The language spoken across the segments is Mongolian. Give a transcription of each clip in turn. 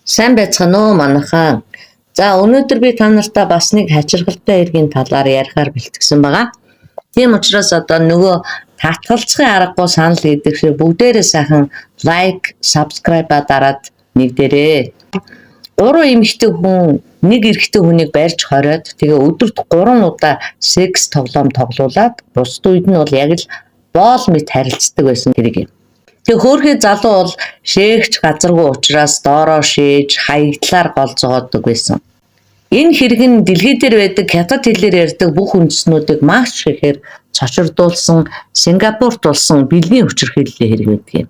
Сайн байцгаана уу манайхаа. За өнөөдөр би та нартай бас нэг хачирхалтай эргийн талаар ярихаар бэлтгэсэн байгаа. Тийм учраас одоо нөгөө татгалзахын аргагүй санал гэдэг шиг бүгдээрээ сайхан лайк, subscribe дараад нэгдэрээ. 3 эмэгтэй хүн нэг эрэгтэй хүнийг барьж хориод тэгээ өдөрт 3 удаа секс тоглоом тоглуулад бусд үед нь бол яг л боол мэт харилцдаг байсан хэрэг юм. Тэг хөөрхий залуу бол шээгч газаргүй учраас доороо шээж хаягдлаар гол зогоодог байсан. Энэ хэрэг нь дэлхий дээр байдаг хятад хэлээр ярьдаг бүх үндэстнүүдийг маш ихээр цочирдуулсан Сингапурт болсон бэлгийн хүчирхийллийн хэрэг байдаг юм.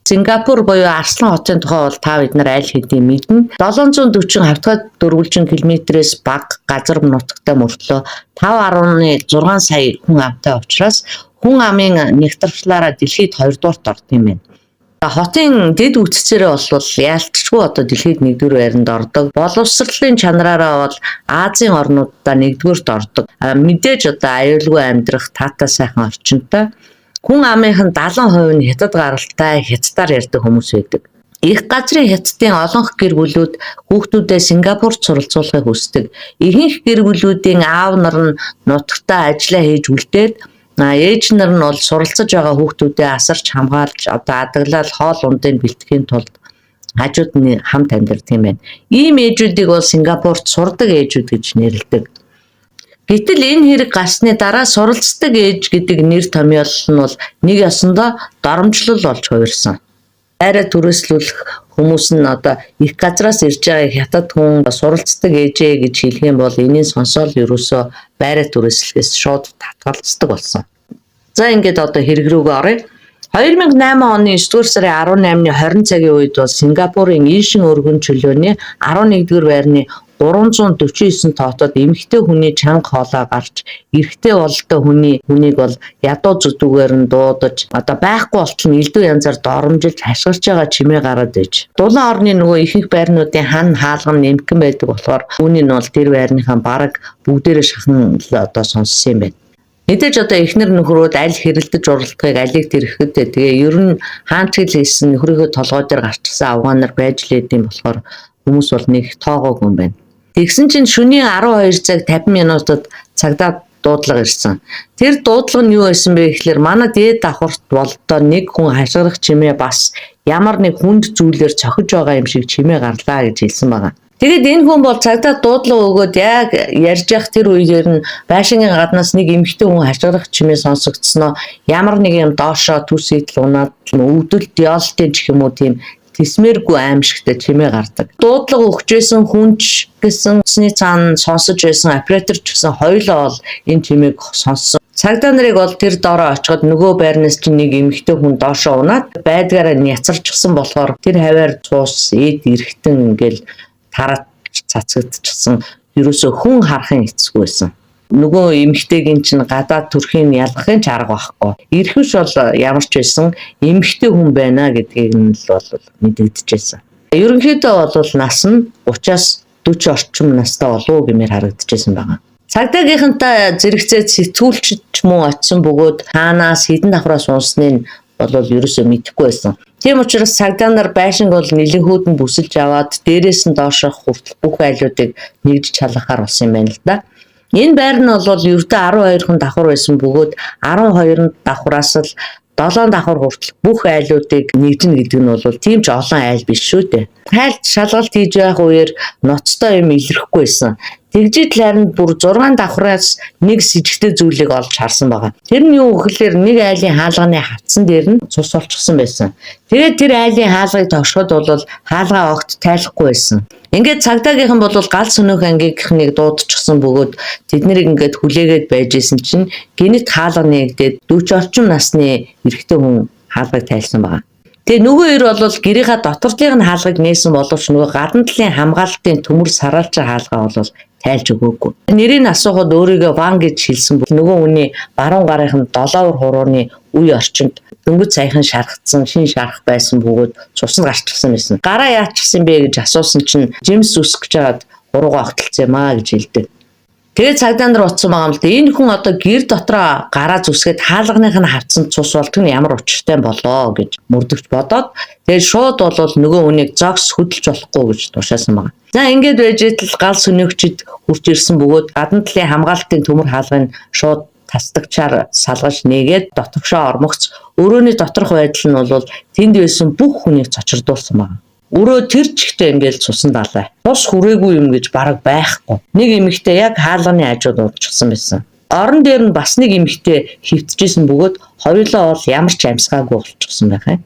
Сингапур буюу Арслан хотын тухай бол та бид нар аль хэдийн мэднэ. 740 хавтгай дөрвөлжин километрээс бага газар нутагтай мөртлөө 5.6 сая хүн амтай учраас хүн амын нэгтрчлаараа дэлхийд 2 дуурт орд юм байна. Хотын дэд үтцээрээ бол яалтчгүй одоо дэлхийд 1-р байранд ордог. Боловсролын чанараараа бол Азийн орнуудаа 1-рт ордог. Мэдээж одоо аюулгүй амьдрах таатай сайхан орчинтой. Хүн амынх нь 70% нь хятад гаралтай хятадаар ярьдаг хүмүүс байдаг. Их газрын хятадын олонх гэр бүлүүд хүүхдүүдээ Сингапурт суралцуулахыг хүсдэг. Ихэнх гэр бүлүүдийн аав нар нь нутагтаа ажиллаа хийж үлдээд ээж нар нь бол суралцаж байгаа хүүхдүүдээ асарч хамгаалж одоо адаглал хоол ундын бэлтгэхийн тулд хажууд нь хамт амьдардаг юм байна. Ийм ээжүүдийг бол Сингапурт сурдаг ээжүүд гэж нэрлэдэг. Гэтэл энэ хэрэг гарсны дараа суралцдаг ээж гэдэг нэр томьёолол нь бол нэг ёсондоо доромжлол болж хувирсан. Байраа түрээслүүлэх хүмүүс нь одоо их газраас ирж байгаа хятад хүн суралцдаг ээжээ гэж хэлэх юм бол энийн сонсоол ерөөсөө байраа түрээслэхээс шууд татгалздаг болсон. За ингээд одоо хэрэг рүүгээ оръё. 2008 оны 9-р сарын 18-ны 20 цагийн үед бол Сингапурын Ийшин өргөн чөлөөний 11-р байрны 349 тоотод эмэгтэй хүний чанга хоолой гарч эрэгтэй бололтой хүнийг бол ядуу зүдүүгээр нь дуудаж одоо байхгүй болтол нь элдв янзаар доромжилж хашгирч байгаа чимээ гараад иж. Дулаан орны нөгөө ихэнх байрнуудын хан хаалган нэмгэн байдаг болохоор үүнийг нь бол тэр байрныхаа бараг бүгдээрээ шахан одоо сонссон юм байна. Мэдээж одоо эхнэр нөхрүүд аль хэрэлдэж уралдахыг алийг тэрхэд тэгээ ер нь хаанч хэл хийсэн нөхрийнхөө толгой дээр гарчсан авгаанаар байж лээд юм болохоор хүмүүс бол нэг тоогоогүй юм байна. Тэгсэн чинь шөнийн 12 цаг 50 минутад цагдаа дуудлага ирсэн. Тэр дуудлага нь юу байсан бэ гэхээр манай дээд давхарт болдоо нэг хүн хашгирах чимээ бас ямар нэг хүнд зүйлээр цохиж байгаа юм шиг чимээ гарлаа гэж хэлсэн байгаа. Тэгэд энэ хүн бол цагдаа дуудлага өгөөд яг ярьж явах тэр үеэр нь байшингийн гаднаас нэг эмэгтэй хүн хашгирах чимээ сонсогдсноо ямар нэг юм доошоо түс идэл унаад өвдөл диалтын ч юм уу тийм тэсмэргүй аимшигтай чимээ гардаг. Дуудлага өгчээсэн хүнч гэсэн цэсний цаана сонсож байсан оператор ч гэсэн хоёулаа бол энэ чимээг сонссон. Цагдаа нарыг бол тэр доороо очиход нөгөө байрнаас чинь нэг эмэгтэй хүн доошоо унаад байдгаараа няцарчсан болохоор тэр хаваар цуус эд эрэхтэн ингээл тараад цацагдчихсан. Ерөөсөө хүн харахын эцгүй байсан. Нөгөө эмэгтэйгийн чинь гадаад төрхийн ялгахын ч арга байхгүй. Ирхэвч бол ямар ч байсан эмэгтэй хүн байна гэдгийг нь л бол мэдэгдэжсэн. Ерөнхийдөө бол нас нь 30-аас 40 орчим настай болов гэмээр харагдчихсан байгаа. Цагдаагийнхантай зэрэгцээд сэтгүүлч ч мөн очисон бөгөөд хаанаас хэдэн давхраас унсныг бол ерөөсөө мэдэхгүй байсан. Тийм учраас цагдаа нар байшинг бол нэлээхүүд нь бүсэлж аваад дээрээс нь доошох хүртэл бүх айлуудыг нэгж чалгахаар болсон юм байна л да. Энэ байр нь бол ердөө 12 хүн давхар байсан бөгөөд 12 давхраас л 7 давхар хүртэл бүх айлуудыг нэгжинэ гэдэг нь бол тийм ч олон айл биш шүү дээ. Хайлт шалгалт хийж байх үеэр ноцтой юм илэрхгүй байсан. Тэгжид харин бүр 6 давхраас нэг сэжигтэй зүйлийг олж харсан байгаа. Тэр нь юу гэхээр нэг айлын хаалганы хавцсан дээр нь цус олчихсан байсан. Тэгээд тэр айлын хаалгыг тогшоход бол хаалгаа огт тайлахгүй байсан. Ингээд цагдаагийнхан бол гал сүнөх ангийнхныг дуудчихсан бөгөөд тэднийг ингээд хүлээгээд байж исэн чинь гинэт хаалга нэгдээд 40 орчим насны эрэгтэй хүн хаалгыг тайлсан байгаа. Тэгээ нөгөө хоёр бол гэрийнхаа дотордлын хаалгыг нээсэн боловч нөгөө гадна талын хамгаалалтын төмөр сараалчаа хаалгаа бол тайлж өгөөгүй. Нэрийг асуухад өөрийгөө ван гэж хэлсэн бол нөгөө хүний баруун гарынхан 7 хурууны үе орчинд дөнгөж саяхан шаргацсан шин шарах байсан бөгөөд цуснд гарчихсан байсан. Гараа яачихсан бэ гэж асуусан чинь жимс үсгэж жаад хуруугаа огтлцсан юмаа гэж хэлдэг. Тэгээд цагдаа нар утсан байгаа юм л да. Энэ хүн одоо гэр дотроо гараа зүсгээд хаалганых нь хавцсан цус болтго нь ямар учиртай болоо гэж мөрдөгч бодоод тэгээд шууд бол нөгөө хүнийг зогс хөдөлж болохгүй гэж тушаасан байгаа. За ингээд байж итэл гал сүнэгчд хурж ирсэн бөгөөд гадна талын хамгаалтын төмөр хаалгыг шууд тасдагчаар салгаж нээгээд доторхшоо ормогц өрөөний доторх байдал нь бол тэнд байсан бүх хүнийг цочирдуулсан байна. Өрөө тэр чигтээ ингээд цусан далай. Бус хүрээгүй юм гэж бараг байхгүй. Нэг эмэгтэй яг хаалганы хажууд урдчихсан байсан. Орон дээр нь бас нэг эмэгтэй хөвтөжсэн бөгөөд хоёулаа бол ямар ч амьсгаагүй болчихсон байх юм.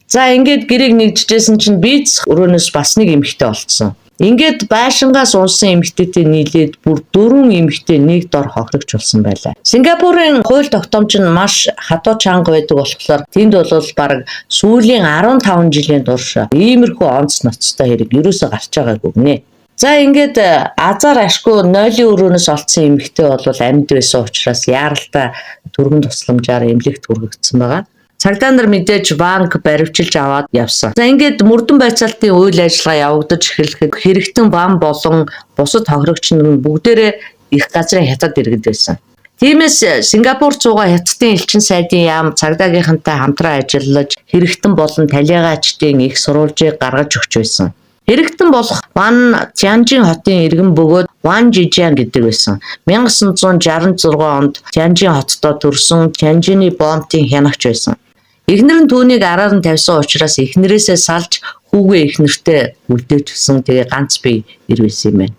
За ингээд гэрээг нэгжижсэн чинь бийц өрөөнөөс бас нэг эмэгтэй болцсон. Ингээд байшингаас унсан эмэгтэйтэй нийлээд бүр 4 эмэгтэй нэг дор хохирогч болсон байлаа. Сингапурын хууль тогтоомч нь маш хатуу чанга байдаг болохоор тэнд бол баг сүүлийн 15 жилийн турш иймэрхүү онц ноцтой хэрэг ерөөсөө гарч байгаагүй гинэ. За ингээд азар ашгүй нойлын өрөөнөөс олцсон эмэгтэй бол амьд байсан учраас яаралтай түргэн тусламжаар эмнэлэгт хүргэгдсэн байгаа. Цагдаа нар мэдээж банк баривчилж аваад явсан. За ингээд мөрдөн байцаалтын үйл ажиллагаа явагдаж эхлэхэд хэрэгтэн бам болон бусад хохирогч нар бүгдээрээ их газрын хятад иргэд байсан. Тиймээс Сингапур цугаа хятадын элчин сайдын яам цагдаагийнхантай хамтран ажиллаж хэрэгтэн болон талигаачдын их сурвалжийг гаргаж өгч байсан. Хэрэгтэн болох Ван Тянжин хотын иргэн бөгөөд Ван Жижиан гэдэг байсан. 1966 онд Тянжин хотдоо төрсөн Тянжины бомбын хянагч байсан. Эхнэр нь түүнийг араар нь тавьсан учраас эхнэрээсээ салж хүүгээ эхнэртэй үлдээчихсэн. Тэгээ ганц бие ирвэсэн юм байна.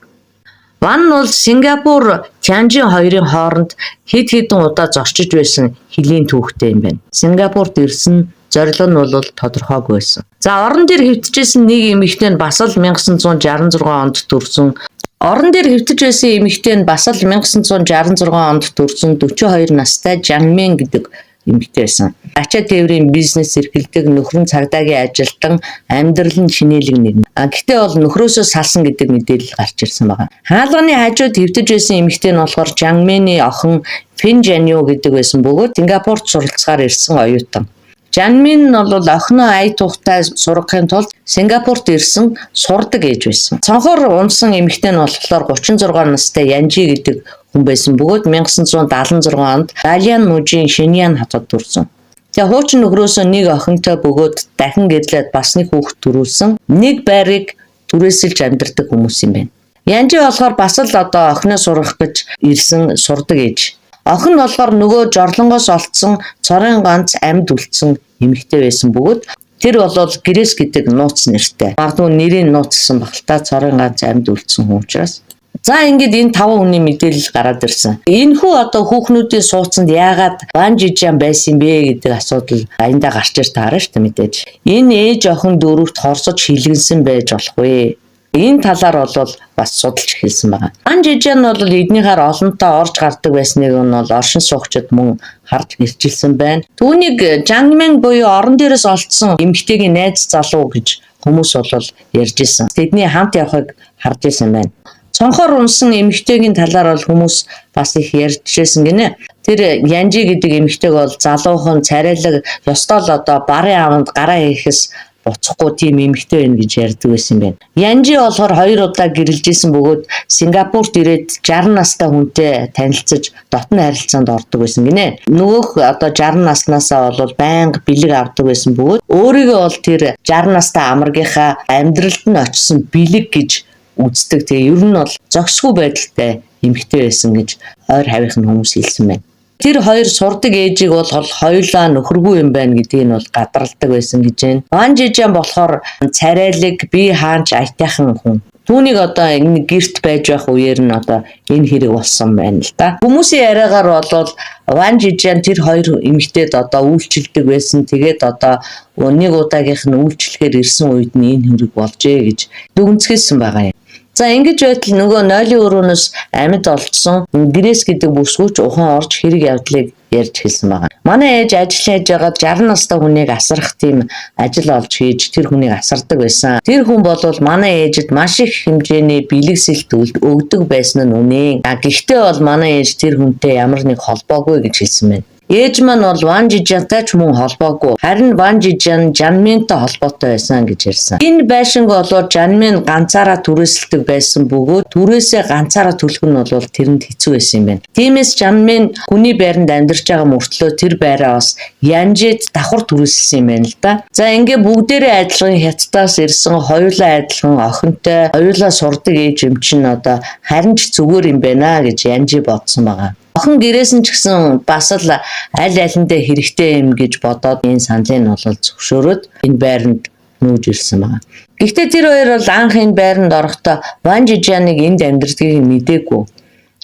Ван бол Сингапур Тянжин хоёрын хооронд хэд хэдэн удаа зорчиж байсан хөлийн түүхтэй юм байна. Сингапурт ирсэн зорилго нь бол тодорхойгүй байсан. За орон дээр хэвтжсэн нэг эмэгтэй нь бас л 1966 онд төрсөн. Орон дээр хэвтэж байсан эмэгтэй нь бас л 1966 онд төрсөн 42 настай Жанмен гэдэг эмэгтэй байсан. Ачаа тээврийн бизнес эрхэлдэг нөхөр нь цагдаагийн ажилтан амьдрал нь шинэлэг нэг. Гэхдээ бол нөхрөөсөө салсан гэдэг мэдээлэл гарч ирсэн байна. Хаалганы хажууд хэвтэж байсан эмэгтэй нь болохоор Жанмений охин Фин Жанио гэдэг байсан бөгөөд Сингапурт суралцахаар ирсэн оюутан. Жанмин нь бол охиноо ая тухтай сургахын тулд Сингапурт ирсэн сурдаг ээж байсан. Цонхоор унсан эмэгтэй нь болохоор 36 настай Янжи гэдэг хүн байсан бөгөөд 1976 онд Далиан мужийн Шиньян хотод төрсөн. Тэгээ хуучин нөхрөөсөө нэг охинтой бөгөөд дахин гэрлээд бас нэг хүүхэд төрүүлсэн. Нэг байрыг түрээсэлж амьдардаг хүмүүс юм байна. Янжи болохоор бас л одоо охиноо сургах гэж ирсэн сурдаг ээж. Охин нь болохоор нөгөө жорлонгоос олцсон цорын ганц амьд үлдсэн эмэгтэй байсан бөгөөд тэр бол Грэс гэдэг нууц нэртэй. Магадгүй нэрийн нууцсан багтаа цорын ганц амьд үлдсэн хүн учраас. За ингээд энэ 5 хүний мэдээлэл гараад ирсэн. Энэхүү одоо хүүхнүүдийн сууцанд яагаад Ван Жижиан байсан бэ гэдэг асуудал аяндаа гарч ир таарна шүү дээ мэдээж. Энэ ээж охин дөрөвт хорсож хилгэнсэн байж болохгүй. Энэ талаар бол бас судалж эхэлсэн байна. Ван Жижиан бол эднийхээр олонтоо орж гардаг байсныг нь бол оршин суугчид мөн харж ирчилсэн байна. Түүнийг Жанмен буюу орон дээрээс олдсон эмэгтэйгийн найз залуу гэж хүмүүс бол ярьж ирсэн. Тэдний хамт явахыг харж ирсэн байна. Цонхоор унсан эмэгтэйгийн талаар бол хүмүүс бас их ярьж ирсэн гинэ. Тэр Янжи гэдэг эмэгтэйг бол залуухан царайлаг ёстой л одоо барын аванд гараа хийхээс буцахгүй тийм эмэгтэй байна гэж ярьдаг байсан юм байна. Янжи болохоор 2 удаа гэрэлжсэн бөгөөд Сингапурт ирээд 60 настай хүнтэй танилцж дотны харилцаанд ордог байсан гинэ. Нөгөөх одоо 60 наснаасаа бол байнга бэлэг авдаг байсан бөгөөд өөрийгөө бол тэр 60 настай амрагийнхаа амьдралд нь очисон бэлэг гэж үздэг. Тэгээ ер нь бол зохисгүй байдалтай эмэгтэй байсан гэж ойр хавийнх нь хүмүүс хэлсэн байна. Тэр хоёр сурдаг ээжийг бол хоёулаа нөхөргүй юм байна гэдгийг нь бол гадралдаг байсан гэж байна. Ван Жижиан болохоор царайлаг, бие хаанч аятайхан хүн. Түүнийг одоо энэ гэрт байж байх үеэр нь одоо энэ хэрэг болсон байна л да. Хүмүүсийн яриагаар бол Ван Жижиан тэр хоёр эмэгтэйд одоо үйлчилдэг байсан. Тэгээд одоо нэг удаагийнх нь үйлчлэхээр ирсэн үед нь энэ хэрэг болжээ гэж дүгнэлтсэн байгаа юм. За ингэж байтал нөгөө нойлын өрөөнөөс амьд олдсон Грэс гэдэг бүсгүйч ухаан орж хэрэг явдлыг ярьж хэлсэн байна. Манай ээж ажил хийж байгаад 60 настай хүнийг асрах тийм ажил олж хийж тэр хүнийг асардаг байсан. Тэр хүн бол манай ээжид маш их хэмжээний бэлэгсэлт өгдөг байсан нь үнэн. Гэхдээ бол манай ээж тэр хүнтэй ямар нэг холбоогүй гэж хэлсэн байна. Ээж маань бол Ван Жижантай ч мөн холбоогүй. Харин Ван Жижан Жанминтай холбоотой байсан гэж ярьсан. Энэ байшинг бол Жанмин ганцаараа түрээсэлдэг байсан бөгөөд түрээсээ ганцаараа төлөх нь бол тэрэнд хэцүү байсан юм байна. Тиймээс Жанмин хүний байранд амьдарч байгаа мөртлөө тэр байраа бас Янжид давхар түрээсэлсэн юм байна л да. За ингээ бүгдээрээ адилхан Хятадаас ирсэн, хоёулаа адилхан охинтой, хоёулаа сурдаг ээж юм чинь одоо харин ч зүгээр юм байна гэж Янжи бодсон байгаа. Охин гэрээс нь ч гэсэн бас л аль алиндаа хэрэгтэй юм гэж бодоод энэ саналыг нь бол зөвшөөрөөд энэ байранд нүүж ирсэн байна. Гэхдээ тэр хоёр бол анх энэ байранд орохдоо Ван Жижаныг энд амьдардгийг мэдээгүй.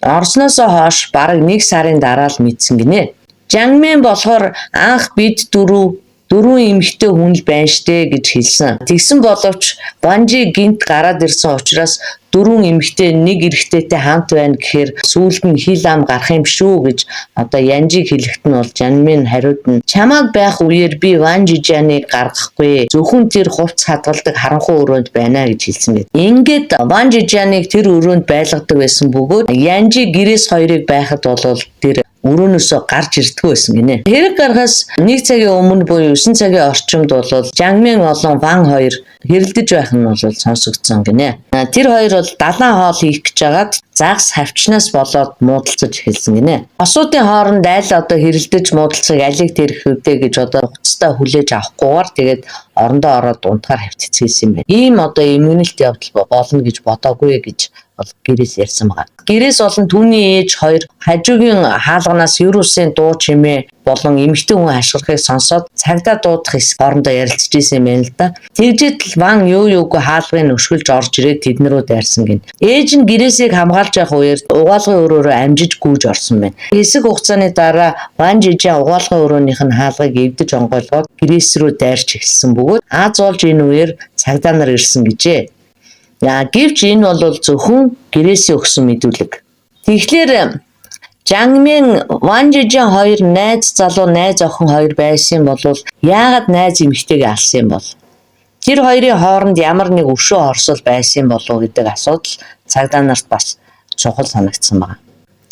Орсноос хойш бараг 1 сарын дараа л мэдсэн гинэ. Жанмин болохоор анх бид дөрвөн эмэгтэй хүн л байна штэ гэж хэлсэн. Тэгсэн боловч Ванжи гинт гараад ирсэн учраас 4 эмэгтэй нэг эрэгтэйтэй хамт байна гэхээр сүүлд нь хил ам гарах юм шүү гэж одоо Янжиг хэлэхэд нь бол Жанмин хариуд нь чамааг байх үеэр би Ван Жижаныг гаргахгүй. Зөвхөн тэр хувц хадгалдаг харанхуй өрөөнд байна гэж хэлсэн гэд. Ингээд Ван Жижаныг тэр өрөөнд байлгадаг байсан бөгөөд Янжи гэрээс хоёрыг байхад бол тэр өрөөнөөсөө гарч ирдэггүй байсан гинэ. Хэрэг гарахаас 1 цагийн өмнө буюу 9 цагийн орчимд бол Жанмин болон Ван хоёр хэрэлдэж байх нь бол сонсогдсон гинэ. Тэр хоёр бол далайн хоол хийх гэж хагаад загас хавчнаас болоод муудалцаж эхэлсэн гинэ. Осуудын хооронд аль одоо хэрэлдэж муудалцах алиг тэрх үдэ гэж одоо хуцтай хүлээж авахгүйгээр тэгээд орондоо ороод унтахаар хавцчихсэн юм байна. Ийм одоо иммунит явдал болно гэж бодоогүй гэж бол гэрээс ярьсан байгаа. Гэрээс болон түүний ээж хоёр хажуугийн хаалганаас Юрусын дуу чимээ болон эмэгтэй хүн ашиглахыг сонсоод цагдаа дуудах хэсэг орондоо ярилцж ирсэн юм байна л да. Тэгжээд л Ван юугүй хаалгыг өшгөлж орж ирээд тэднэрүү дайрсан гин. Ээж нь гэрээсийг хамгаалж явах үеэр угаалгын өрөөрөө амжиж гүйж орсон байна. Хэсэг хугацааны дараа Ван Жижан угаалгын өрөөнийх нь хаалгыг эвдэж онгойлгоод гэрээс рүү дайрч эхэлсэн бөгөөд аз болж энэ үеэр цагдаа нар ирсэн гэжээ. Гэвч энэ бол зөвхөн гэрээсээ өгсөн мэдүүлэг. Тэгэхээр Жанмин Ван Жижан хоёр найз залуу найз охин хоёр байсан бол яагаад найз эмэгтэйгээ алсан юм бол? Тэр хоёрын хооронд ямар нэг өвшөө орсол байсан болов гэдэг асуудал цагдаа нарт бас чухал санагдсан байна.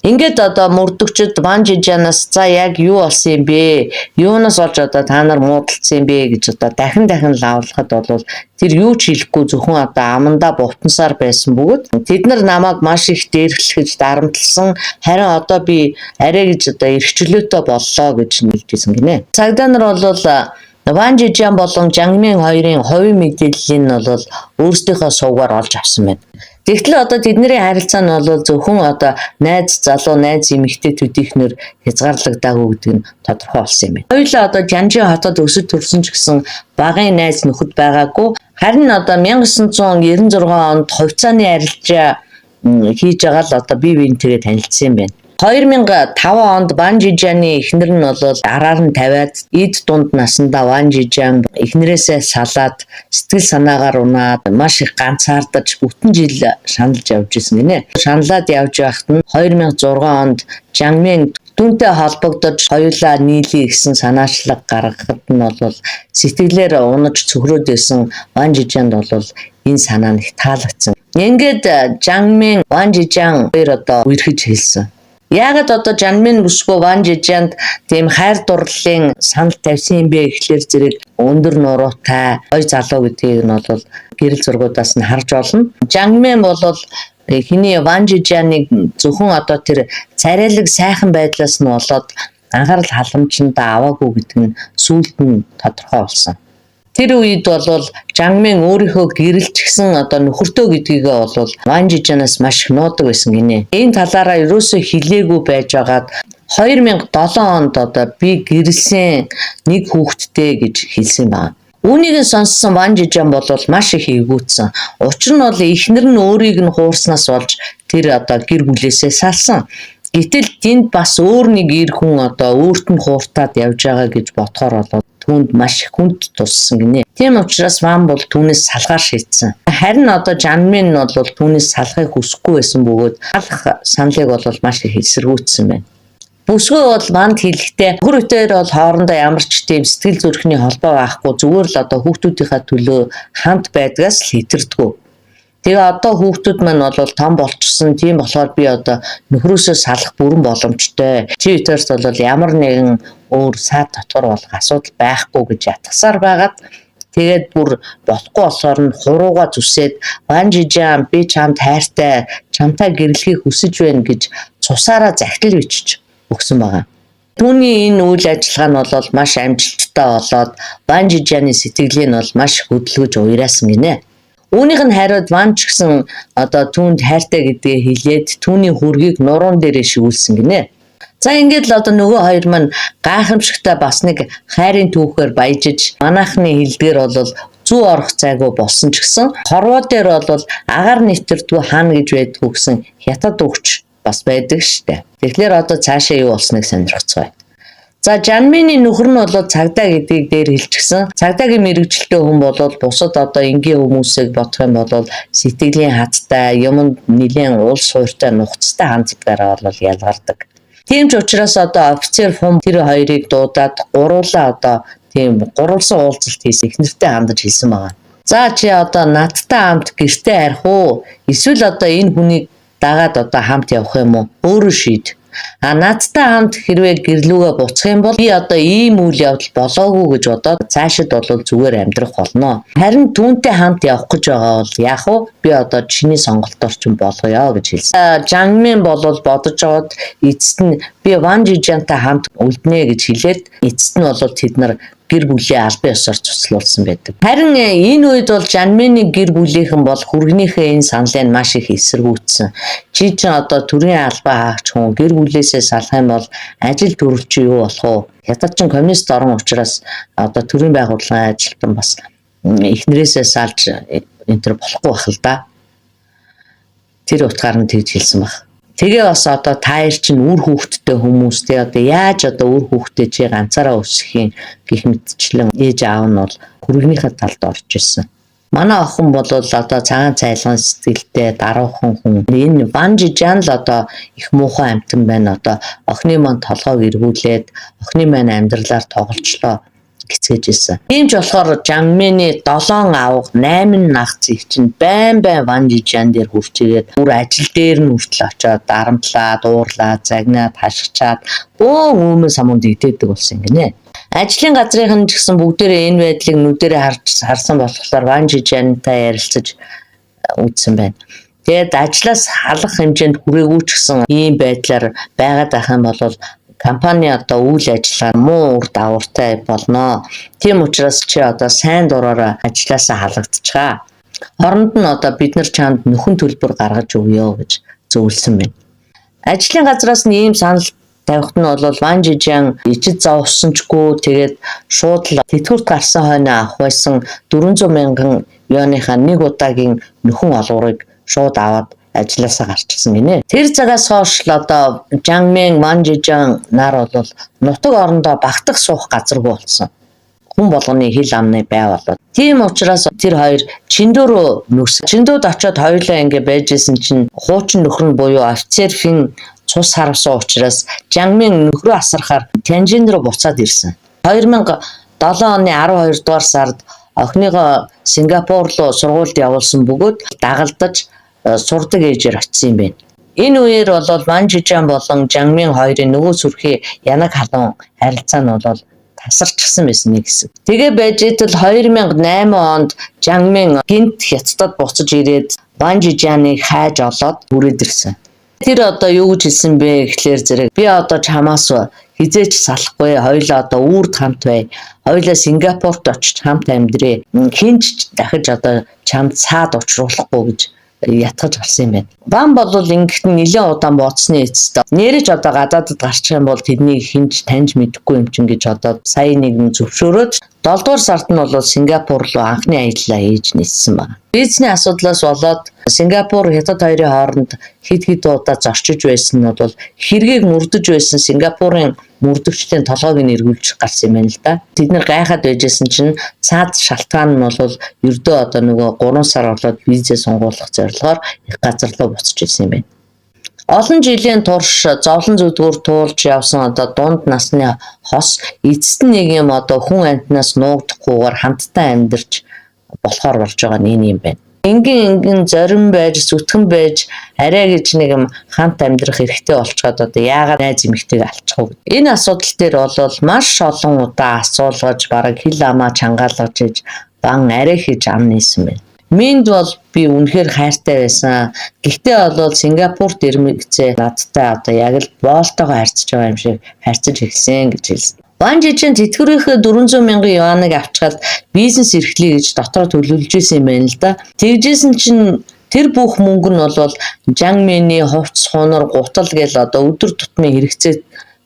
Ингээд одоо мөрдөгчд Ван Жижанаас за яг юу болсон юм бэ? Юунаас олж одоо та нар муудалцсан юм бэ гэж одоо дахин лавлахад бол тэр юу ч хэлэхгүй зөвхөн одоо амандаа бутансаар байсан бөгөөд тэд нар намайг маш их дээрлэхэж дарамтлсан. Харин одоо би арай гэж одоо эрхчлөөтэй боллоо гэж хэлжсэн гинэ. Цагдаа нар бол Ван Жижан болон Жанмин хоёрын хувийн мэдээллийг нь бол өөрсдийнхөө сувгаар олж авсан байна. Тэгтэл одоо тэдний харилцаа нь бол зөвхөн одоо найз залуу найз эмэгтэй төдийхнөр хязгаарлагдаагүй гэдэг нь тодорхой болсон юм байна. Хоёулаа одоо Жанжи хотод өсөж төрсөн ч гэсэн багын найз нөхөд байгаагүй. Харин одоо 1996 онд хувьцааны арилжаа хийж байгаа л одоо бие биентэйгээ танилцсан юм байна. 2005 онд Ван Жижаны эхнэр нь бол араар нь тавиад эд дунд насндаа Ван Жижан эхнэрээсээ салаад сэтгэл санаагаар унаад маш их ганцаардаж бүтэн жил шаналж явж исэн гинэ. Шаналаад явж байхад нь 2006 онд Жанмин түүнтэй холбогдож хоёулаа нийлээ гэсэн санаачлаг гаргахад нь бол сэтгэлээр унаж цөхрөөд байсан Ван Жижанд бол энэ санаа нь таалагдсан. Ингээд Жанмин Ван Жижан хоёр одоо үерхэж хэлсэн. Яагаад одоо Жанмин бүсгүй Ван Жижанд тийм хайр дурлалын санал тавьсан юм бэ гэхлээр зэрэг өндөр нуруутай гой залуу гэдгийг нь бол гэрэл зургуудаас нь харж олно. Жанмин бол хиний Ван Жижаныг зөвхөн одоо тэр царайлаг сайхан байдлаас нь болоод анхаарал халамжиндаа аваагүй гэдэг нь сүүлд нь тодорхой болсон. Тэр үед бол Жанмин өөрийнхөө гэрэлчгсэн одоо нөхөртөө гэдгийгээ бол Ван Жижанаас маш их нуудаг байсан гинэ. Энэ талаараа ерөөсөө хилээгүй байж байгаад 2007 онд одоо би гэрэлсэн нэг хүүхэдтэй гэж хэлсэн байна. Үүнийг сонссон Ван Жижан бол маш их эвгүүцсэн. Учир нь бол эхнэр нь өөрийг нь хуурснаас болж тэр одоо гэр бүлээсээ салсан. Гэтэл тэнд бас өөр нэг эр хүн одоо өөрт нь хууртаад явж байгаа гэж бодохоор бол түүнд маш их хүнд туссан гинэ. Тийм учраас Ван бол түүнээс салгаар шийдсэн. Харин одоо Жанмин нь бол түүнээс салахыг хүсэхгүй байсан бөгөөд салах саналыг бол маш их эсэргүүцсэн байна. Бүсгүй бол Ванд хэлэхдээ нөхөр бүтээр бол хоорондоо ямар ч тийм сэтгэл зүрхний холбоо байхгүй зүгээр л одоо хүүхдүүдийнхээ төлөө хамт байдгаас л хэтэрдэггүй. Тэгээ одоо хүүхдүүд маань бол том болчихсон. Тийм болохоор би одоо нөхрөөсөө салах бүрэн боломжтой. Чи өтөрс бол ямар нэгэн өөр саад дотор болох асуудал байхгүй гэж ятгасаар байгаад тэгээд бүр болохгүй болохоор нь хурууга зүсээд банжи жам би чамд хайртай, чамтай гэрлэхийг хүсэж байна гэж цусаараа захидал бичиж өгсөн байгаа. Түүний энэ үйл ажиллагаа нь бол маш амжилттай болоод банжи жаны сэтгэлийг нь бол маш хөдөлгөж уяраасан гинэ. Үүнийх нь хариуд Ван ч гэсэн одоо түүнд хайртай гэдгээ хэлээд түүний хүргийг нуруунд дээрээ шигүүлсэн гинэ. За ингээд л одоо нөгөө хоёр маань гайхамшигтай бас нэг хайрын түүхээр баяжиж манайхны хэлдгээр бол зүү орох цайгүй болсон ч гэсэн хорвоо дээр бол агаар нэвтэрдгүй хаана гэж байдгүй гэсэн хятад өгч бас байдаг штэ. Тэгэхээр одоо цаашаа юу болсныг сонирхцгаая. За Жанмины нөхөр нь бол цагдаа гэдгийг дээр хэлчихсэн. Цагдаагийн мэрэгчлээ хүн бол бусад одоо энгийн хүмүүсийг бодох юм бол сэтгэлийн хаттай, юмд нэлээд уул суурьтай нухацтай хандлагаараа бол ялгардаг. Тийм ч учраас одоо офицер хүн тэр хоёрыг дуудаад гуруулаа одоо тийм гурвалсан уулзалт хийсэн эхнэртэй хандаж хэлсэн байгаа. За чи одоо надтай хамт гэртээ арих уу? Эсвэл одоо энэ хүнийг дагаад одоо хамт явах юм уу? Өөрөө шийд. Надтай хамт хэрвээ гэрлүүгээ буцах юм бол би одоо ийм үйл явдал болоогүй гэж бодоод цаашид бол зүгээр амьдрах болно. Харин түүнтэй хамт явах гэж байгаа бол яах вэ? Би одоо чиний сонголтоор ч болгоё гэж хэлсэн. Жанмин бол бодож байгаад эцэст нь би Ван Жижантай хамт үлднэ гэж хэлээд эцэст нь бол тэд нар гэр бүлээ албан ёсоор цуцлуулсан байдаг. Харин энэ үед бол Жанмины гэр бүлийнхэн бол хүргнийхээ энэ саналыг маш их эсэргүүцсэн. Чи чинь одоо төрийн албан хаагч хүн гэр бүлээсээ салах юм бол ажил төрөл чи юу болох вэ? Хятад чинь коммунист орн учраас одоо төрийн байгууллагын ажилтан бас эхнэрээсээ салж энэ төр болохгүй бах л да. Тэр утгаар нь тэгж хэлсэн баг. Тэгээ бас одоо таир чинь үр хүүхдтэй хүмүүс те одоо яаж одоо үр хүүхдээ чи ганцаараа өсгөх юм гэх мэтчлэн ээж аав нь бол хүргнийхээ талд орж ирсэн. Манай охин бол одоо цагаан цайлган сэтгэлтэй даруухан хүн. Энэ Ван Жижан л одоо их муухай амтан байна. Одоо охины маань толгойг эргүүлээд охины маань амьдралаар тоглолцлоо гэцгээж ирсэн. Тийм ч болохоор Жанмины 7 авга 8 нагц их чинь байн Ван Жижан дээр хурж ирээд бүр ажил дээр нь хүртэл очиод дарамтлаад, уурлаад, загнаад, хашгичаад бөө өмнө самунд идээдэг болсон гинэ. Ажлын газрынхан ч гэсэн бүгдээрээ энэ байдлыг нүдэрээ харсан болохоор Ван Жижантай ярилцаж үзсэн байна. Тэгээд ажлаас халах хэмжээнд хүрээгүй ч гэсэн ийм байдлаар байгаад байх юм бол компани одоо үйл ажиллагаа муу үр дагавартай болно. Тийм учраас чи одоо сайн дураараа ажилласаа халагдчихаа. Оронд нь одоо бид нар чамд нөхөн төлбөр гаргаж өгье гэж зөвлөсөн байна. Ажлын газраас нь ийм санал тавихт нь бол Ван Жижан ичид зовсончгүй тэгээд шууд л тэтгэврт гарсан хойно авах байсан 400 мянган юаныхаа нэг удаагийн нөхөн олгорыг шууд аваад ажилласаа гарчсан гинэ. Тэр цагаас хойш л одоо Жанмин, Ван Жижан нар бол нутаг орондоо багтах суух газаргүй болсон. Хүн болгоны хил амны бай болоод. Тийм учраас тэр хоёр Чиндөө рүү нүүрсэн. Чиндөөд очиод хоёулаа ингэ байжсэн чинь хуучин нөхөр нь буюу офицер Фин цус харавсан учраас Жанмин нөхрөө асарахаар Тянжин руу буцаад ирсэн. 2007 оны 12 дугаар сард охиныгоо Сингапур руу сургуульд явуулсан бөгөөд дагалдаж сурдаг ээжээр очсон юм байна. Энэ үеэр бол Ван Жижан болон Жанмин хоёрын нөгөө сүрхий янаг халуун харилцаа нь бол тасарчсан байсан нэг хэсэг. Тэгээ байж итэл 2008 онд Жанмин гинт Хятадд буцаж ирээд Ван Жижаныг хайж олоод хүрээд ирсэн. Тэр одоо юу гэж хэлсэн бэ гэхлээр зэрэг би одоо чамаас хизээч салахгүй, хоёулаа одоо үрд хамт бай. Хоёулаа Сингапурт очиж хамт амьдрээ. Хинч дахиж одоо чамд цаад учруулахгүй гэж ятгаж гарсан юм байна. Ван бол ингэхт нэлээд удаан бодсны эцэст нэрэж одоо гадаадд гарчих юм бол тэднийг хинж таньж мэдэхгүй юм чинь гэж одоо сая нэгэн зөвшөөрөөд 7 дугаар сард нь бол Сингапур руу анхны аяллаа хийж ниссэн байна. Визний асуудлаас болоод Сингапур Хятад хоёрын хооронд хэд удаа зорчиж байсан нь бол хэргийг мөрдөж байсан Сингапурын мөрдөгчлийн толгойг нь эргүүлж гарсан юм байна л да. Тэд нар гайхаад байжсэн чинь цаад шалтгаан нь бол ердөө одоо нөгөө 3 сар болоод визээ сунгуулах зорилгоор их газар руу буцаж ирсэн юм байна. Олон жилийн турш зовлон зүдгүүр туулж явсан одоо дунд насны хос эцэст нэг юм одоо хүн амьтнаас нуугдахгүйгээр хамтдаа амьдарч болохоор болж байгаа нь энэ юм байна. Ингийн зорин байж, зүтгэн байж, арай гэж нэг юм хамт амьдрах хэрэгтэй болчиход одоо яагаад найз эмэгтэйг алчих вэ? Энэ асуудал дээр бол маш олон удаа асуулгаж, бараг хил амаа чангаалгаж иж бан арай хийж ам нээсэн байна. Минд бол би үнэхээр хайртай байсан. Гэхдээ бол Сингапурт ирмэгцээ надтай одоо яг л боолтойгоо харьцаж байгаа юм шиг харьцаж эхэлсэн гэж хэлсэн. Ван Жижин тэтгэврийнхээ 400 мянган юаныг авчгаад бизнес эрхлэе гэж дотор төлөвлөж исэн юм байна л да. Тэгжсэн чинь тэр бүх мөнгө нь бол Жангмэний хувцс, хунар, гутал гэл одоо өдөр тутмын хэрэгцээ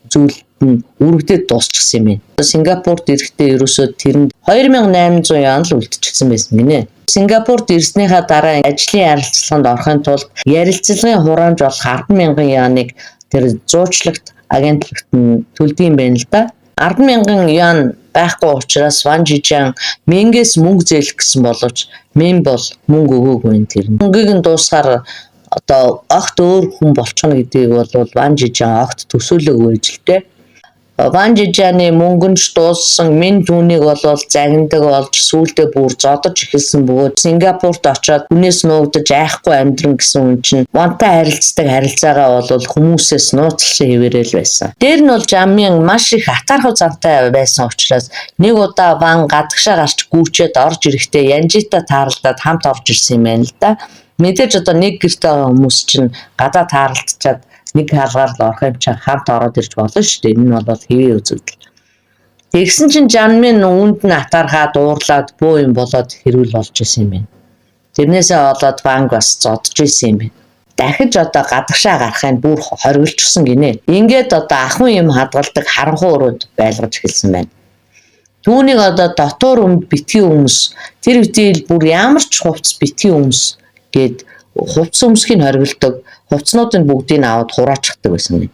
зүйлд нь үргэлжлээд дуусчихсан юм байна. Сингапурт ирэхдээ ерөөсөө тэрэнд 2800 юан л үлдчихсэн байсан гинэ. Сингапурт ирснийхаа дараа ажлын ярилцлаганд орохын тулд ярилцлагын хураамж болох 10,000 юаныг тэр зуучлагт агентлагт нь төлдөг юм байна л да. 10,000 юан байхгүй учраас Ван Жижин Мингээс мөнгө зээлэх гэсэн боловч Мин бол мөнгө өгөөгүй юм тэр. Мөнгийг нь дуусгаар одоо огт өөр хүн болчихно гэдгийг бол Ван Жижин огт төсөөлөөгүй жилтэй. Ван Жижины мөнгөнч дууссан, Мин түүнийг бол загнадаг болж сүүлдээ бүр зодож эхэлсэн бөгөөд Сингапурт очоод хүнээс нуугдаж айхгүй амьдран гэсэн хүн чинь Вантай харилцдаг харилцаагаа бол хүмүүсээс нууцлсан хэвээрэл байсан. Дээр нь бол Жамын маш их атаархав зантай байсан учраас нэг удаа Ван гадагшаа гарч гүйчээд орж ирэхдээ Янжита тааралдаад хамт орж ирсэн юм байна л да. Мэдээж одоо нэг гэрте байгаа хүмүүс чинь гадаа тааралдчаад нэг хаалгаар л орох юм чинь хамт ороод ирж болно шүү дээ. Энэ нь бол хэвээ үзэгдэл. Тэгсэн чинь Жанмын үүнд нь атаархаад уурлаад бөө юм болоод хэрүүл болж исэн юм байна. Тэрнээсээ болоод Ванг бас зодж исэн юм байна. Дахиж одоо гадагшаа гарахын бүр хоригдчихсан гинэ. Ингээд одоо ахын юм хадгалдаг харанхуй өрөөнд байлгаж эхэлсэн байна. Түүнийг одоо дотор өмд битгий өмс, тэр үеэл бүр ямар ч хувцс битгий өмс гээд хувцс өмсгийг хоригддог. Хувцснуудын бүгдийг аваад хураачихдаг байсан юм.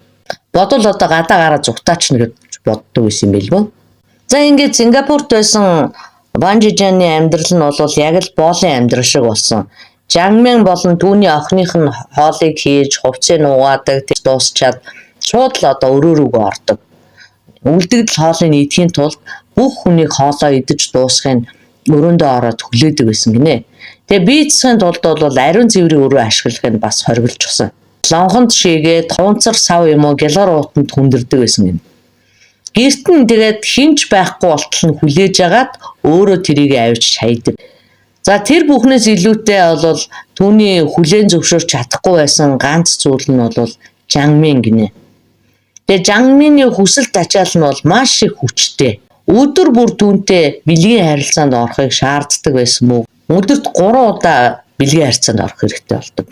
Бодвол одоо гадаа гараа зүгтаач гэж боддог байсан юм билгүй. За ингээд Сингапурт байсан Ван Жижины амьдрал нь бол яг л боолын амьдрал шиг болсон. Жангмэн болон түүний охиных нь хоолыг хийж, хувцсыг нугаадаг, дуусчаад шууд л одоо өрөө рүүгээ ордог. Үлдэгдэл хоолыг идэхийн тулд бүх хүнийг хоолоо идэж дуусхын өрөөндөө ороод хүлээдэг байсан гинэ. Тэгээ бие засгийн тулд бол ариун цэврийн өрөө ашиглах нь бас хоригдчихсан. Лонхонд шигээд хунцар сав юм уу гялгар уутанд хүндэрдэг байсан юм. Гэрт нь тэгээд хинч байхгүй болтол нь хүлээж агаад өөрөө тэрийг авч шайдаг. За тэр бүхнээс илүүтэй бол түүний хүлээн зөвшөөрч чадахгүй байсан ганц зүйл нь бол Жангмин гинэ. Тэгээ Жангмины хүсэлт ачаал нь бол маш их хүчтэй. Өдөр бүр түүнтэй бэлгийн харилцаанд орохыг шаарддаг байсан мүү? Өдөрт 3 удаа бэлгийн харилцаанд орох хэрэгтэй болдог.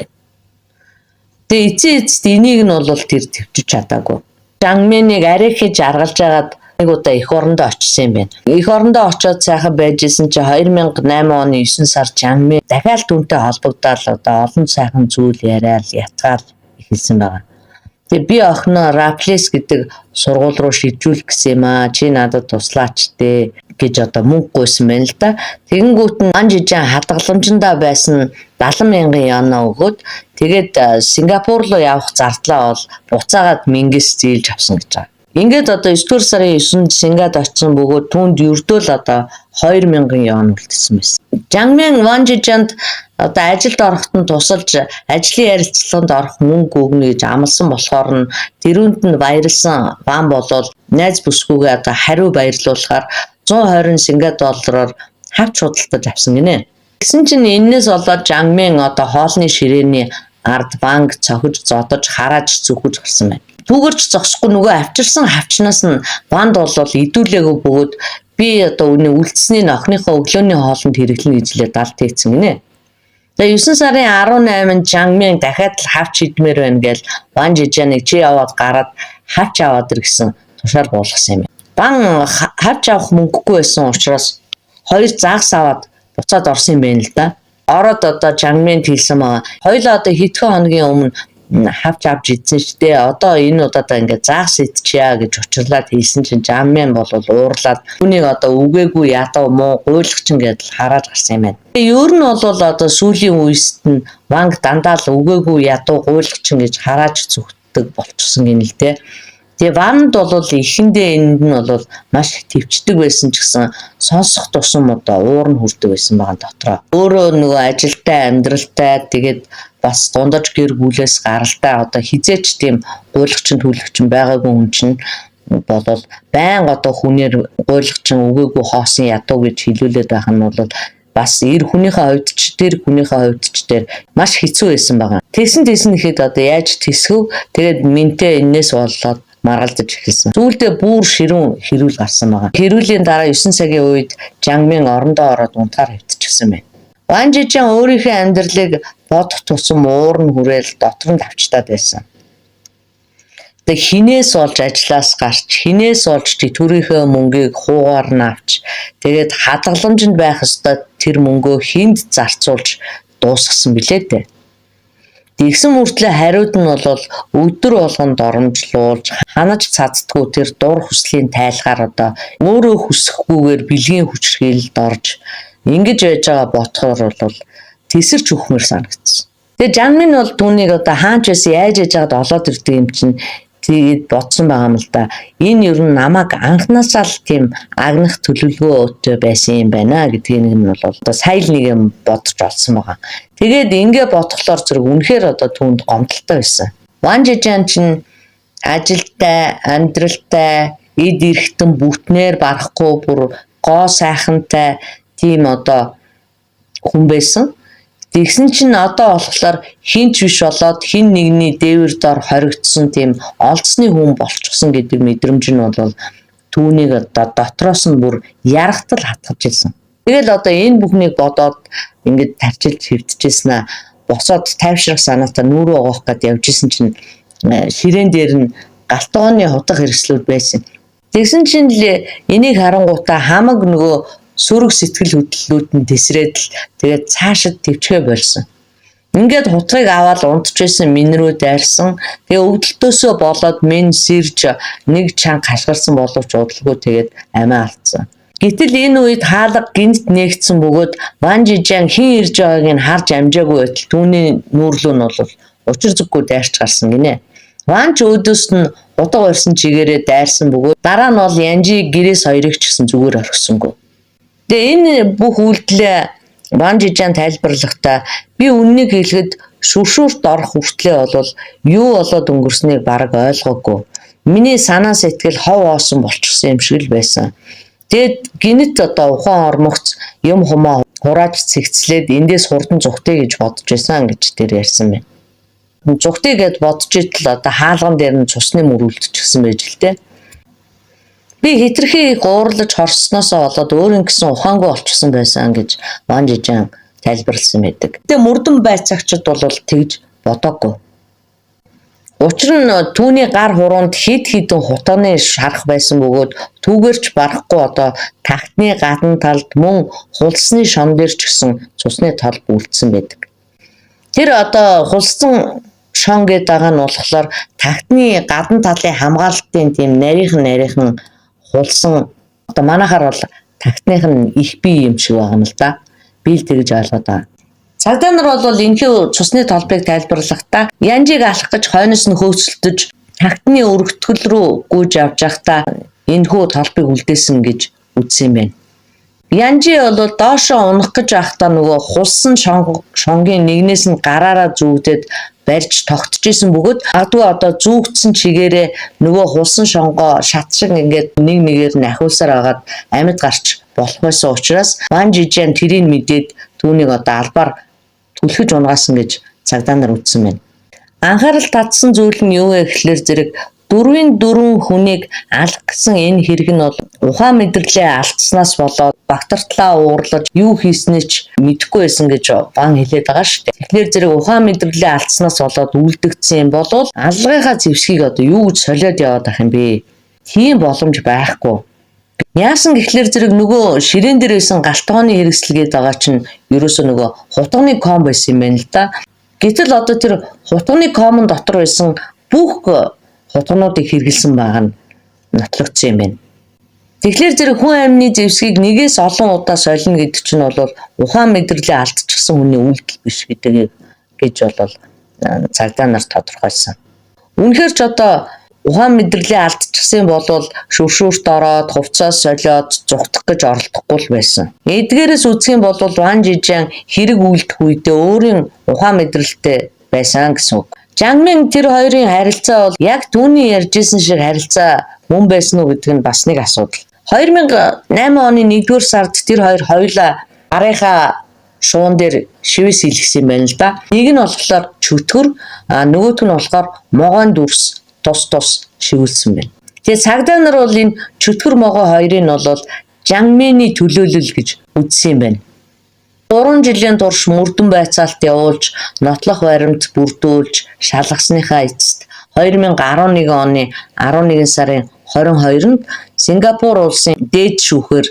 Тэгээ эцэст энийг нь бол тэр төвчж чадаагүй. Жангминыг арай хийж аргалж агаад нэг удаа эх орондоо очсон юм байна. Эх орондоо очиод сайхан байжсэн чи 2008 оны 9 сар Жангмин дахиад түүнтэй холбогдоод одоо олон сайхан зүйл яриад ятгаал эхэлсэн байна. Тэгээ би охиноо Раплес гэдэг сургууль руу шилжүүлэх гэсэн юм аа. Чи надад туслаач дээ гэж одоо мөнгө гуйсан байна л да. Тэгэнгүүт нь Ван Жижин хадгаламжиндаа байсан 70,000 юанаа өгөөд тэгээд Сингапур руу явах зардлаа бол буцаагаад Мингээс зээлж авсан гэж байгаа. Ингээд одоо 9 дугаар сарын 9-нд Сингад очсон бөгөөд түүнд ердөө л одоо 2,000 юан үлдсэн байсан. Жангмин Ван Жижинд одоо ажилд ороход нь тусалж ажлын ярилцлаганд орох мөнгө өгнө гэж амласан болохоор нь тэрүүнд нь баярлсан Ван болол найз бүсгүйгээ одоо хариу баярлуулахаар 120 Сингапур доллараар хавч худалдаж авсан гинэ. Тэгсэн чинь энэс болоод Жангмин одоо хоолны ширээний ард Ванг цохиж зодож харааж зүхэж гарсан байна. Түүгэрч зогсохгүй нөгөө авчирсан хавчнаас нь Ванд бол идүүлээгүй бөгөөд би одоо үүний үлдсэний охиныхоо өглөөний хоолнд хэрэглэнэ гэж лээ далд хийцэн гинэ. Тэгээ 9 сарын 18-нд Жангмин дахиад л хавч идмээр байна гээл Ван Жижиныг чи яваад гараад хавч аваад ир гэсэн тушаал буулгасан юм. Ван хавч авах мөнгөгүй байсан учраас хоёр загс аваад буцаад орсон юм байна л да. Ороод одоо Жангмин хэлсэн маа. Хоёлаа одоо хэдхэн хоногийн өмнө хавч авч идсэн ч дээ. Одоо энэ удаадаа ингээд загс идчихье гэж учирлаад хэлсэн чинь Жангмин бол уурлаад түүнийг одоо үгээгүй ядуу муу гуйлагчин гэдэл хараад гарсан юм байна. Тэгээ ер нь бол одоо сүүлийн үеэст нь Ванг дандаа л үгээгүй ядуу гуйлагчин гэж харааж зүгтдэг болчихсон гин л дээ. Тэгээ ванд бол эхэндээ энд нь бол маш төвчдөг байсан ч гэсэн сонсох тусам одоо уур нь хүрдэг байсан байгаа дотроо. Өөрөө нөгөө ажилтай, амьдралтай тэгээд бас дундаж гэр бүлээс гаралтай одоо хизээч тийм гуйлагчин төлөвчин байгаагүй хүн чинь болол байнга одоо хүнээр гуйлагчин өгөөгүй хоосон ядуу гэж хэлүүлээд байх нь бол бас эр хүнийхээ хувьд ч тэр хүнийхээ хувьд ч тэр маш хэцүү байсан байгаа. Тэсэн гэхэд одоо яаж тэсгэв тэгээд минтээ энэс болоод маргалдаж эхэлсэн. Зүйлдээ бүр ширүүн хэрүүл гарсан байгаа. Хэрүүлийн дараа 9 цагийн үед Жангмин орондоо ороод унтахаар хэвтчихсэн байна. Ван Жижан өөрийнхөө амьдралыг бодох тусам уур нь хүрээл дотор нь авчтаад байсан. Тэг хинээс олж ажлаас гарч, хинээс олж төрийнхөө мөнгийг хуугаар нь авч, тэгээд хадгаламжинд байх ёстой тэр мөнгөө хинд зарцуулж дуусгасан билээ дээ. Тэгсэн мөртлөө хариуд нь бол өдөр болгонд оромжлуулж ханаж цаддгүй тэр дур хүслийн тайлгаар одоо өөрөө хүсэхгүйгээр бэлгийн хүчрхийлэлд орж ингэж байж байгаа ботхоор бол тесэрч өхмөр санагдсан. Тэгээ Жангмин бол түүнийг одоо хаач байсан яаж яж байгаад олоод ирдэг юм чинь тэгээд бодсон байгаа юм л да. Энэ ер нь намайг анхнаасаа л тийм агнах төлөвлөгөөтэй байсан юм байна гэдгийг нь бол одоо сая л нэг юм бодож олсон байгаа. Тэгээд ингээ бодглоор зэрэг үнэхээр одоо түүнд гомдолтой байсан. Ван Жижан чинь ажилтай, амьдралтай, эд эрхтэн бүтнээр барахгүй бүр гоо сайхантай тийм одоо хүн байсан. Тэгсэн чинь одоо болохоор хинч биш болоод хин нэгний дээвэр дор хоригдсон тийм олдсны хүн болчихсон гэдэг мэдрэмж нь бол түүнийг одоо дотроос нь бүр ярахтал хатгаж ирсэн. Тэгэл одоо энэ бүхнийг бодоод ингээд тарчилж хэвдчихсэн аа. Босоод тайвшрах санаатай нүрээ угаах гээд явж исэн чинь ширээн дээр нь галтгооны хутга хэрэгслүүд байсан. Тэгсэн чинь л энийг харангуйтаа хамаг нөгөө сүрэг сэтгэл хөдлөлүүд нь тесрээд л тэгээд цаашид төвчгөө болсон. Ингээд хутгийг аваад унтчихсэн минь рүү дайрсан. Тэгээ өвдөлтөөсөө болоод минь сэрж нэг чанга хашгирсан боловч удалгүй тэгээд амиа алдсан. Гэтэл энэ үед хаалга гинт нээгдсэн бөгөөд Ван Жижан хин ирж байгааг нь харж амжаагүй байтал түүний нүүрлүү нь бол учир зүггүй дайрч гарсан гинэ. Ван ч өөдөөс нь утга барьсан чигээрээ дайрсан бөгөөд дараа нь бол Янжи гэрээс хоёрыг ч гэсэн зүгээр орхисонгүй. Тэгээ энэ бүх үйлдэлээ Ван Жижан тайлбарлахдаа би үннийг хэлэхэд шүршүүрт орох хүртлээ бол юу болоод өнгөрснийг бараг ойлгоогүй. Миний санаа сэтгэл хов оосон болчихсон юм шиг л байсан. Тэгэд гинэт одоо ухаан ормогц юм хумаа хурааж цэгцлээд эндээс хурдан зүхтэй гэж бодож байсан гэж тэр ярьсан байна. Зүхтэй гэд бодож итэл одоо хаалган дээр нь цусны мөр үлдчихсэн байж л те. Би хитрхи гуурлаж хорсноосоо болоод өөрийн гэсэн ухаангүй болчихсон байсан гэж Ван Жижан тайлбарласан байдаг. Тэгээ мөрдөн байцаагчид бол тэгж бодоогүй. Учир нь түүний гар хуруунд хид хідэн хутганы шарах байсан бөгөөд түүгээрч барахгүй одоо тагтны гадна талд мөн хулсны шон дээр ч гэсэн цусны тал бүрдсэн байдаг. Тэр одоо хулсан шон гэдэг байгаа нь болохоор тагтны гадна талын хамгаалалтын тийм нарийнхан хулсан одоо манайхаар бол тагтных нь их бие юм шиг байгаа юм л да. Би л тэгж ойлгоод байгаа. Цагдаа нар бол энэхүү цусны толбыг тайлбарлахдаа Янжиг алах гэж хойноос нь хөөцөлдөж тагтны өргөтгөл рүү гүйж явж байхдаа энэхүү толбыг үлдээсэн гэж үзсэн юм байна. Янжи бол доошоо унах гэж байхдаа нөгөө хулсан шонгийн нэгнээс нь гараараа зүүгдээд барьж тогтож исэн бөгөөд адгүй одоо зүүгдсэн чигээрээ нөгөө хулсан шонгоо шат шиг ингээд нэг нэгээр нь ахиулсаар агаад амьд гарч болох байсан учраас Ван Жижан тэрийг мэдээд түүнийг одоо албаар түлхэж унгаасан гэж цагдаа нар үзсэн байна. Анхаарал татсан зүйл нь юу вэ гэхлээр зэрэг 4 хүнийг алах гэсэн энэ хэрэг нь бол ухаан мэдрэлээ алдснаас болоод багтартлаа уурлаж юу хийснээ ч мэдэхгүй байсан гэж Ван хэлээд байгаа шүү дээ. Тэгэхээр зэрэг ухаан мэдрэлээ алдснаас болоод үлдэгдсэн юм бол аллагынхаа зэвсгийг одоо юу гэж солиод яваад ах юм бэ? Тийм боломж байхгүй. Яасан гэхлээр зэрэг нөгөө ширээн дээр байсан галтгооны хэрэгсэл гэдэг байгаа чинь ерөөсөө нөгөө хутганы ком байсан юм байна л да. Гэтэл одоо тэр хутганы комон дотор байсан бүх хутгнуудыг хэрэгэлсэн байгаа нь нотлогдсон юм байна. Тэгэхээр зэрэг хүн амьны зэвсгийг нэгээс олон удаа солино гэдэг чинь бол ухаан мэдрэлээ алдчихсан хүний үйлдэл биш гэдэг гэж бол цагдаа нар тодорхойлсон. Үнэхээр ч одоо ухаан мэдрэлээ алдчихсан болвол шүршүүрт ороод хувцас солиод зүгтах гэж оролдохгүй л байсан. Эдгээрээс үзэх юм бол Ван Жижиан хэрэг үйлдэх үедээ өөрийн ухаан мэдрэлтэй байсан гэсэн үг. Жангмин тэр хоёрын харилцаа бол яг түүний ярьжсэн шиг харилцаа мөн байсан уу гэдэг нь бас нэг асуудал. 2008 оны 1-р сард тэр хоёр хоёулаа гарынхаа шуун дээр шивээс хийлгсэн юм байна л да. Нэг нь болохоор чөтгөр, нөгөөх нь болохоор могоон дүрс тус шивүүлсэн байна. Тэгээ цагдаа нар бол энэ чөтгөр могоо хоёрыг нь бол Жангмины төлөөлөл гэж үзсэн юм байна. 3 жилийн турш мөрдөн байцаалт явуулж, нотлох баримт бүрдүүлж шалгасныхаа эцэст 2011 оны 11 сарын 22-нд Сингапур улсын дээд шүүхээр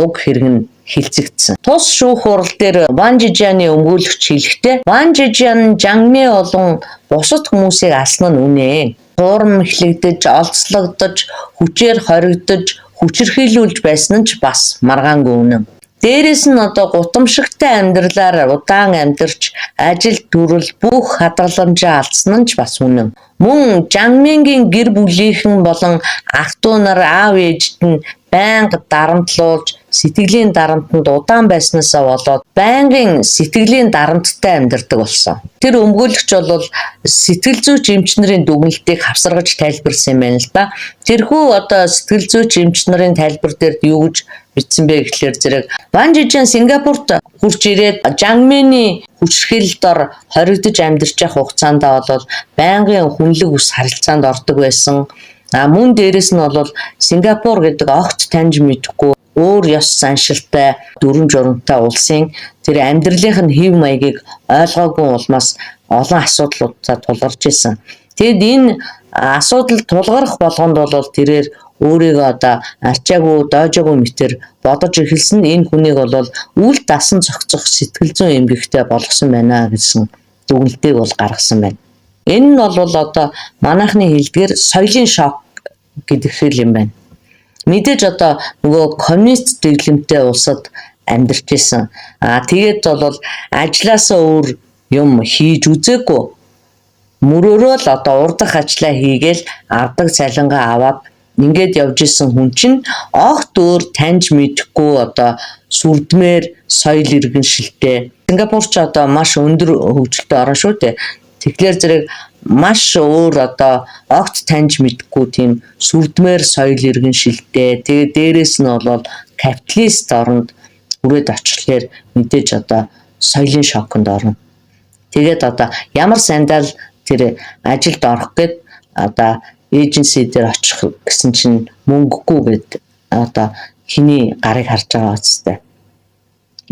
уг хэрэг нь хилцэгдсэн. Тус шүүх хурал дээр Ван Жижианы өмгөөлөгч хэлэхдээ Ван Жижиан Жангми болон бусад хүмүүсийг алсан нь үнэ. Хуурам эхлэгдэж, олзлогдож, хүчээр хоригдож, хүчирхийлүүлж байсан нь ч бас маргаангүй үнэн. Дээрээс нь гутамшигтай амьдралаар удаан амьдарч, ажил төрөл бүх хадгаламжаа алдсан нь ч бас үнэн. Мөн Жангмингийн гэр бүлийнхэн болон ах дүү нар аав ээжд нь байнга дарамтлуулж, сэтгэлийн дарамтанд удаан байснаасаа болоод байнгын сэтгэлийн дарамттай амьдардаг болсон. Тэр өмгөөлөгч бол сэтгэл зүйч эмчнэрийн дүгнэлтийг хавсаргаж тайлбарласан юм байна л да. Тэрхүү сэтгэл зүйч эмчнэрийн тайлбар дээр юу гэж бичсэн бэ гэхлээр зэрэг Ван Жижиан Сингапурт хурж ирээд Жангмины хүчирхийлэлд ор хоригдож амьдарч явах хугацаанд бол байнгын хүнлэг ус харилцаанд ордог байсан. Мөн дээрэс нь бол Сингапур гэдэг огт таньж мэдэхгүй өөр ёс заншилтай дүрм журамтай улсын тэр амьдралынх нь хэв маягийг ойлгоогүй улмаас олон асуудлуудаа тулгарч исэн. Тэгэд энэ асуудал тулгарх болгонд бол тэрээр өөрийгөө арчаагүй, доожоогүй мэтэр бодож эхэлсэн. Энэ хүнийг бол үл дасан зохицох сэтгэл зүйн эмгэгтэй болгосон байна гэсэн дүгнэлтийг бол гаргасан байна. Энэ нь бол манайхны хэлдгээр соёлын шок гэдэг шиг юм байна. Мэдээж нөгөө коммунист дэглэмтэй улсад амьдарч исэн. Тэгээд бол ажилласаа өөр юм хийж үзээгүй. Мөрөөрөө л урдах ажлаа хийгээл авдаг цалингаа аваад ингээд явж исэн хүн чинь огт өөр таньж мэдэхгүй сүрдмээр соёл иргэншилтэй. Сингапур ч маш өндөр хөгжилтэй орн шүү дээ. Тэгэхээр зэрэг маш өөр огт таньж мэдэхгүй тийм сүрдмээр соёл иргэншилтэй. Тэгээ дээрэс нь бол капиталист оронд хүрээд очихлоор мэдээж соёлын шоконд орно. Тэгээд ямар сандал тэр ажилд орох гээд эйженси дээр очих гэсэн чинь мөнгөгүй гээд хиний гарыг харж байгаа үстэй.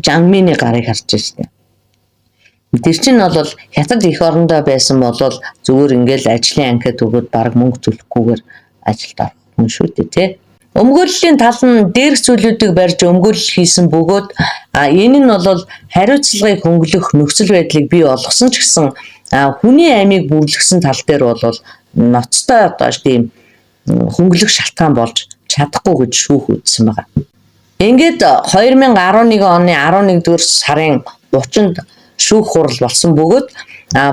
Жангмины гарыг харж штэ. Тэр чинь бол хятад их орондоо байсан бол зүгээр ингээл ажлын анкет өгөөд баг мөнгө төлөхгүйгээр ажилд орох хүн шүү дээ тий. Өмгөөллийн тал нь дээрх зүйлүүдийг барьж өмгөөлөл хийсэн бөгөөд энэ нь бол хариуцлагыг хөнгөлөх нөхцөл байдлыг бий болгосон ч гэсэн хүний амийг бүрлэгсэн тал дээр бол ноцтой тийм хөнгөлөх шалтгаан болж чадахгүй гэж шүүх үзсэн байгаа. Ингээд 2011 оны 11-р сарын 30-нд шүүх хурал болсон бөгөөд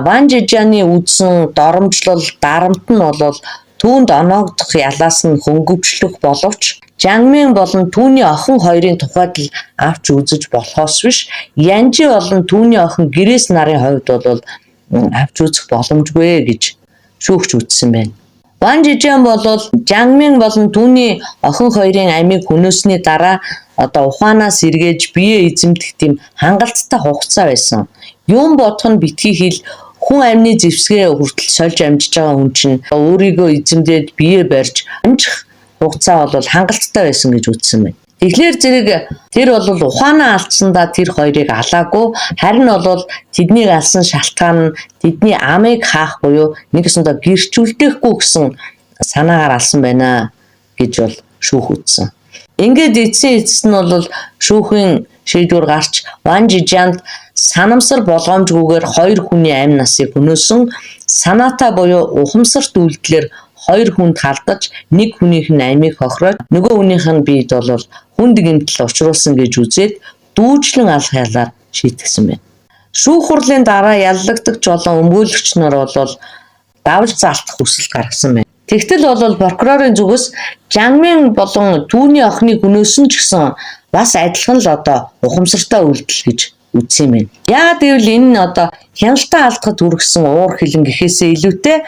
Ван Жижианы үзсэн доромжлол дарамт нь бол түүнд оноогдох ялаас нь хөнгөвчлөх боловч Жангмин болон түүний охин хоёрын тухайд л авч үзэж болохоос биш Янжи болон түүний охин Грэс нарын хувьд бол авч үзэх боломжгүй гэж шүүгч үзсэн байна. Ван Жижиан бол Жангмин болон түүний охин хоёрын амийг хөнөөсний дараа ухаанаас эргэж биеэ эзэмдэх тийм хангалттай хугацаа байсан. Юм бодох нь битгий хэл хүн амны зэвсгээ хүртэл сольж амжиж байгаа хүн чинь өөрийгөө эзэмдээд биеэ барьж амжих хугацаа бол хангалттай байсан гэж үзсэн байна. Тэгэхээр зэрэг тэр бол ухаанаа алдсандаа тэр хоёрыг алаагүй харин бол тэднийг алсан шалтгаан нь тэдний амыг хаах буюу нэгсэндээ гэрчүүлдэхгүй гэсэн санаагаар алсан байна гэж бол шүүх үзсэн. Ингээд эцэст нь бол шүүхийн шийдвэр гарч Ван Жижианд санамсар болгоомжгүйгээр 2 хүний амь насыг хөнөөсөн санаатай буюу ухамсарт үйлдэлээр 2 хүнд халдаж 1 хүнийх нь амийг хохироод нөгөө хүнийх нь биед бол хүнд гэмтэл учруулсан гэж үзээд дүүжлэн алах ялаар шийтгсэн байна. Шүүх хурлын дараа яллагдагч болон өмгөөлөгч нар бол давж залтах хүсэл гаргасан байна. Тэгтэл бол прокурорын зүгээс Жангмин болон түүний охины гүнөөс нь ч гэсэн бас адилхан л одоо ухамсартай үйлдэл гэж үзсэн юм байна. Яагаад гэвэл энэ нь одоо хяналтаа алдахад хүргэсэн уур хилэн гэхээсээ илүүтэй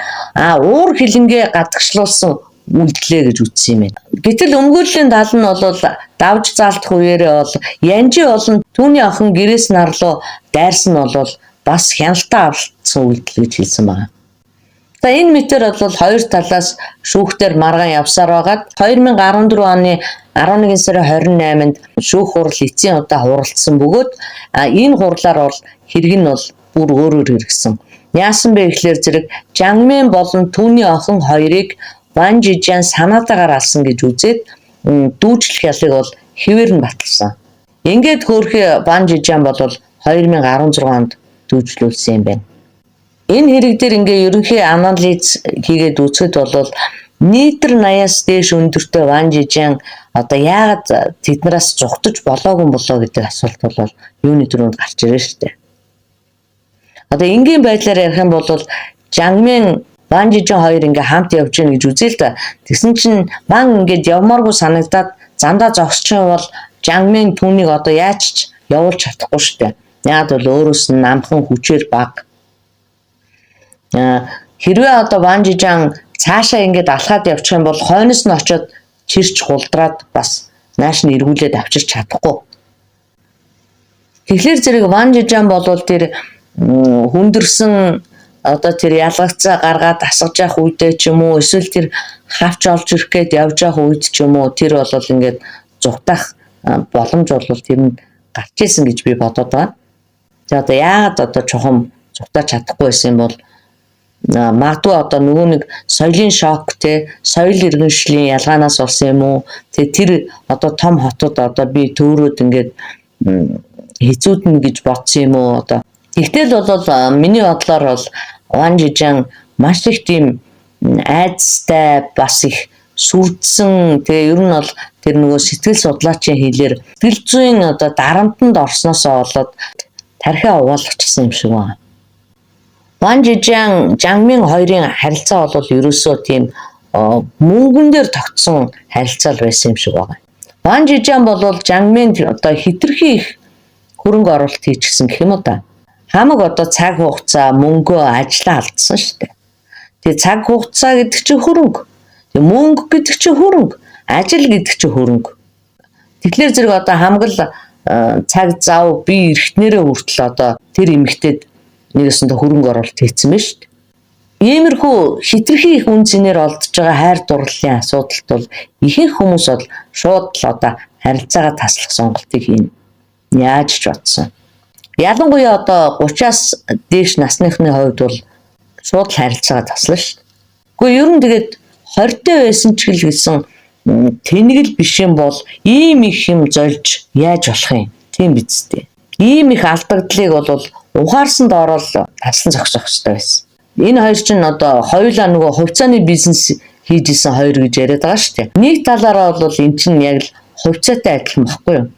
уур хилэнгээ гадагшлуулсан үйлдэлээ гэж үзсэн юм байна. Гэтэл өмгөөрлийн тал нь бол давж заалдах үеэрээ бол Янжи болон түүний охин гэрээс нарлуу дайрсан нь бол бас хяналтаа алдсан үйлдэл гэж хэлсэн байна. За энэ мэтэр бол хоёр талаас шүүхтэр маргаан явсаар байгаад 2014 оны 11 сарын 28-нд шүүх хурал эцсийн удаа хуралдсан бөгөөд энэ хурлаар бол хэрэг нь бол бүр өөрөөр хэрэгсэн. Яасан бэ гэхээр зэрэг Жангмин болон түүний охин хоёрыг Ван Жижан санаатаагаар алсан гэж үзээд дүүжлэх ялыг бол хэвээр нь баталсан. Ингээд хөөрхий Ван Жижан бол 2016 онд дүүжлүүлсэн юм байна. Энэ хэрэг дээр ингээ ерөнхий анализ хийгээд үзэхэд бол нийтэр 80-аас дээш өндөртэй Ван Жижан одоо яагаад тэднээс зугтаж болоогүй гэдэг асуулт бол юуны дөрөнд гарч ирж шүү дээ. Одоо энгийн байдлаар ярих юм бол Жангмин Ван Жижан хоёр ингээ хамт явж гин гэж үзээ л да. Тэгсэн чинь Ван ингээд явмааргүй санагдаад замдаа зогсчих бол Жангмин түүнийг одоо яаж ч явуулж чадахгүй шүү дээ. Яагаад бол өөрөөс нь намхан хүчээр баг. Хэрвээ одоо Ван Жижан цаашаа ингээд алхаад явчих юм бол хойноос нь очиод чирч гулдраад бас нааш нь эргүүлээд авчирч чадахгүй. Тэгэхээр зэрэг Ван Жижан бол тэр хүндэрсэн одоо тэр ялгагцаа гаргаад асгаж явах үедээ ч юм уу эсвэл тэр хавч олж ирэх гээд явж явах үед ч юм уу тэр бол ингээд зугтах боломж бол тэр нь гарч ирсэн гэж би бодоод байна. За одоо яагаад одоо чухам зугтаж чадахгүй байсан юм бол магадгүй одоо нөгөө нэг соёлын шок те соёл иргэншлийн ялгаанаас болсон юм уу тэр одоо том хотод одоо би төөрөөд ингээд хэцүүднэ гэж бодсон юм уу одоо тэгтэл бол миний бодлоор бол Ван Жижан маш их тийм айцтай бас их сүрдсэн тэгээ ер нь бол тэр нөгөө сэтгэл судлаачийн хэлээр сэтгэл зүйн одоо дарамтанд орсноосоо болоод тархиа угаалгачихсан юм шиг байна. Ван Жижан Жангмин хоёрын харилцаа бол ерөөсөө тийм мөнгөн дээр тогтсон харилцаа байсан юм шиг байна. Ван Жижан бол Жангминд одоо хитрхи их хөрөнгө оруулалт хийчихсэн гэх юм уу да. Хамаг одоо цаг хугацаа мөнгөө ажиллаа алдсан шүү дээ. Тэгээ цаг хугацаа гэдэг чинь хөрөнгө. Тэгээ мөнгө гэдэг чинь хөрөнгө. Ажил гэдэг чинь хөрөнгө. Тэгэхээр зэрэг одоо хамгал цаг зав би эрхтнэрээ хүртэл одоо тэр эмэгтэйд нэгэсэндээ хөрөнгө оруулалт хийсэн байна шүү дээ. Иймэрхүү хитрхи их үн цэнээр олдож байгаа хайр дурлалын асуудалт бол ихэнх хүмүүс бол шууд л одоо харилцаагаа таслах сонголтыг хийнэ. Яаж ч бодсон. Ялангуяа одоо 30-аас дээш насныхны хувьд бол шууд харилцаагаа таслана шүү дээ. Гэхдээ ер нь тэгээд 20-тэй байсан ч гэсэн тэнэгэл биш юм бол ийм их юм зольж яаж болох юм? Тийм биз дээ. Ийм их алдагдлыг бол ухаарсанд ороод таслан зогсоох хэрэгтэй байсан. Энэ хоёр чинь одоо хоёулаа нөгөө хувьцааны бизнес хийж исэн хоёр гэж яриад байгаа шүү дээ. Нэг талаараа бол эн чинь яг л хувьцаатай адилхан баггүй юу?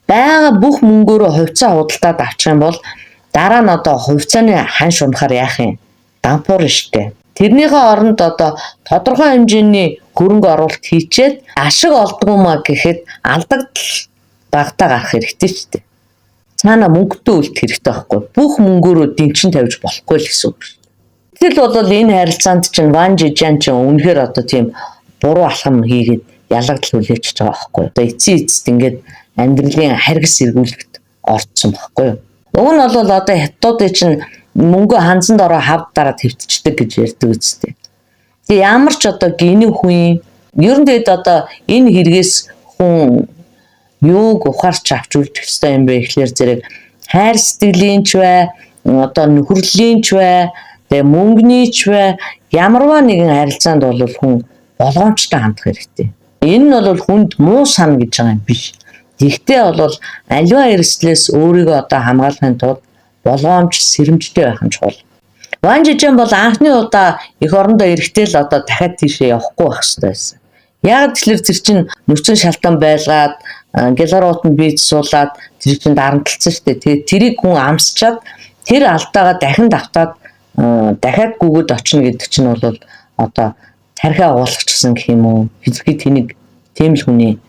Бага бүх мөнгөөрөө хувьцаа худалдаад авчих юм бол дараа нь одоо хувьцааны ханш унахаар яах юм? Дампуур штэ. Тэрнийхээ оронд одоо тодорхой хэмжээний хөрөнгө оруулалт хийчээд ашиг олдгоо маа гэхэд алдагдал багтаа гарах хэрэгтэй штэ. Цаана мөнгөтэй үлдэх хэрэгтэй байхгүй. Бүх мөнгөөрөө дэнчин тавьж болохгүй л гэсэн үг. Тэгэл бол энэ харилцаанд чинь Ван Жижан чинь үнэхээр одоо тийм буруу алхам хийгээд ялгадал хүлээчихэж байгаа байхгүй. Одоо эцсийн эцэст ингээд амьдралын харгас эргүүлэхэд орцсон байхгүй юу. Уг нь бол одоо хятадуудын чинь мөнгө ханзанд ороо хавд дараад хэвтчихдэг гэж ярьдаг үстэй. Тэгээ ямар ч одоо гинэ хүн ер нь тэгээд одоо энэ хэрэгээс хүн юуг ухаарч авч үлдэх ёстой юм бэ гэхлээр зэрэг хайр сэтгэлийн ч бай, одоо нөхөрлийн ч бай, тэгээ мөнгөний ч бай, ямарваа нэгэн харилцаанд бол хүн болгоомжтой хандах хэрэгтэй. Энэ нь бол хүнд муу сан гэж байгаа юм биш. Гэхдээ бол аливаа эрсдлээс өөрийгөө одоо хамгаалахын тулд болгоомж сэрэмжтэй байх нь чухал. Ван Жижан бол анхны удаа эх орондоо эрэхтэй л одоо дахиад тийшээ явахгүй байх хэрэгтэй байсан. Яг тэгэхээр тэр чинь нүцгэн шалтан байлгаад гэларууд нь бийж суулаад тэр чинь дарамтлцсан шүү дээ. Тэгээд тэрийг хүн амсчаад тэр алдаагаа дахин давтаад дахиад гүгэд очно гэдэг чинь бол одоо тархиа уулгачихсан гэх юм уу. Физикийн тэнийг тийм л хүний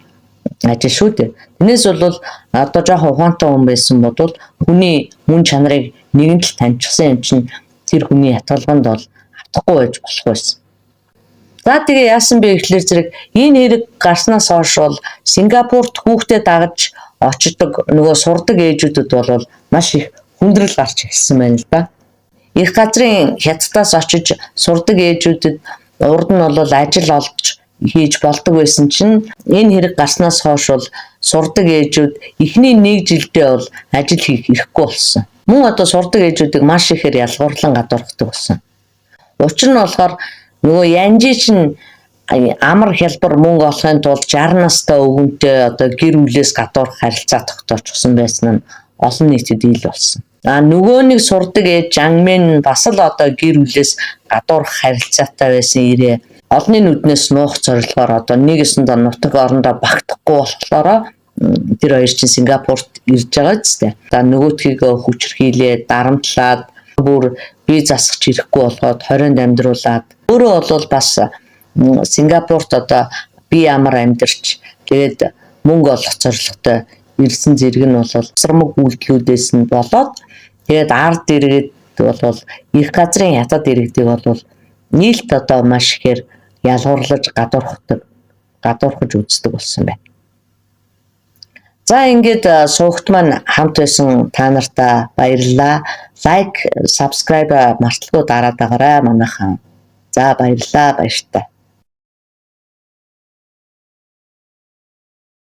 ажил шүү дээ. Тэрнээс бол одоо жоохон ухаантай хүн байсан бодвол хүний мөн чанарыг нэгэн л таньчихсан юм чинь тэр хүний хатгалганд бол автахгүй байж болох байсан. За тэгээ яасан бэ гэхлээр зэрэг энэ хэрэг гарснаас хойш бол Сингапурт хүүхдэд дагаж очдог нөгөө сурдаг ээжүүдэд бол маш их хүндрэл гарч ирсэн байна л да. Их газрын хятадаас очиж сурдаг ээжүүдэд урд нь бол ажил олж хийж болдог байсан чинь энэ хэрэг гарснаас хойш бол сурдаг ээжүүд эхний 1 жилдээ бол ажил хийх ирэхгүй болсон. Мөн одоо сурдаг ээжүүдийг маш ихээр ялгуурлан гадуурхдаг болсон. Учир нь болохоор нөгөө янжи чинь амар хялбар мөнгө олохын тулд 60 настай өвгөнтэй одоо гэр бүлээс гадуурх харилцаа тогтоочихсон байсан нь олон нийтэд ил болсон. Нөгөө нэг сурдаг ээж Жангмен бас л одоо гэр бүлээс гадуурх харилцаатай байсан ирээ олны нүднээс нуух зорилгоор одоо нэгэсэнд нутаг орондоо багтахгүй болохоор тэр хоёр чинь Сингапурт ирж байгаа ч тийм. Нөгөөдхийг хүчрхийлээ, дарамтлаад бүр бие засах ирэхгүй болоод хорионд амьдруулад өөрөө бол бас Сингапурт одоо би ямар амьдарч тэгээд мөнгө олох зорилготой ирсэн зэрэг нь бол сармаг үйлдэлүүдээс нь болоод тэгээд ард иргэд бол их газрын хятад иргэдийг бол нийлт одоо маш ихээр ялгуурлаж гадуурхаж үздэг болсон байна. За ингээд суугт маань хамт байсан та нартай баярлалаа. Лайк, subscribe марталгүй дараад байгаарай манайхан. За баярлалаа баяртай.